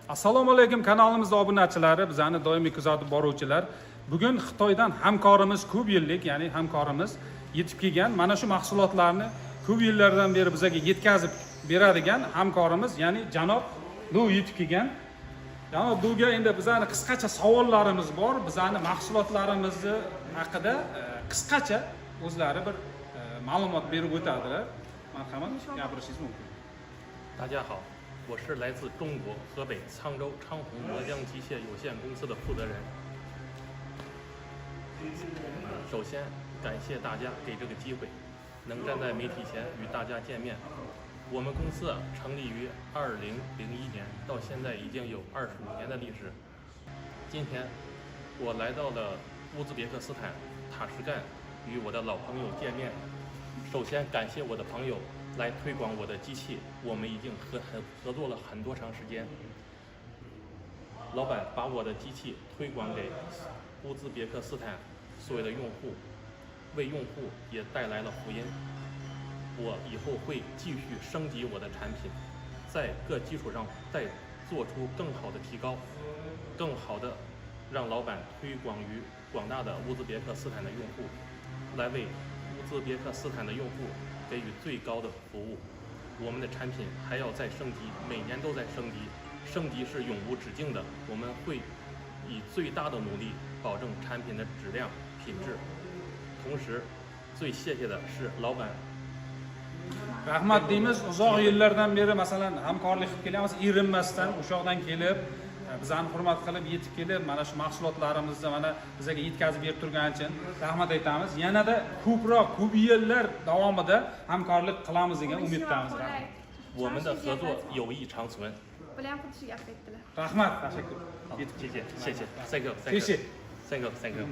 Assalomu alaykum kanalimiz obunachilari, bizani doimiy kuzatib boruvchilar. Bugun Xitoydan hamkorimiz, ko'p yillik, ya'ni hamkorimiz yetib kelgan mana shu mahsulotlarni ko'p yillardan beri bizga yetkazib beradigan hamkorimiz, ya'ni janob Lu yetib kelgan. Janob Luga endi bizani qisqacha savollarimiz bor. Bizani mahsulotlarimizni haqida qisqacha o'zlari bir ma'lumot berib o'tadilar. Marhamat, gapirishingiz mumkin. 大家好，我是来自中国河北沧州昌宏磨浆机械有限公司的负责人。首先感谢大家给这个机会，能站在媒体前与大家见面。我们公司成立于2001年，到现在已经有25年的历史。今天我来到了乌兹别克斯坦塔什干，与我的老朋友见面。首先感谢我的朋友来推广我的机器，我们已经合作了很多长时间。老板把我的机器推广给乌兹别克斯坦所有的用户，为用户也带来了福音。我以后会继续升级我的产品，在各基础上再做出更好的提高，更好的让老板推广于广大的乌兹别克斯坦的用户，来为乌兹别克斯坦的用户给予最高的服务。我们的产品还要再升级，每年都在升级，升级是永无止境的。我们会以最大的努力保证产品的质量品质。同时最谢谢的是老板。 Rahmat deymiz, uzoq yillardan beri masalan hamkorlik qilib kelyapmiz, erinmasdan o'sha yoqdan kelib, bizani hurmat qilib yetib kelib, mana shu mahsulotlarimizni mana bizga yetkazib berib turgani uchun rahmat aytamiz. Yanada ko'proq, ko'p yillar davomida hamkorlik qilamiz degan umiddamiz. 我们的合作友谊长存。 Rahmat, tashakkur. 好，谢谢，谢谢，thank you，thank you，thank you，thank you。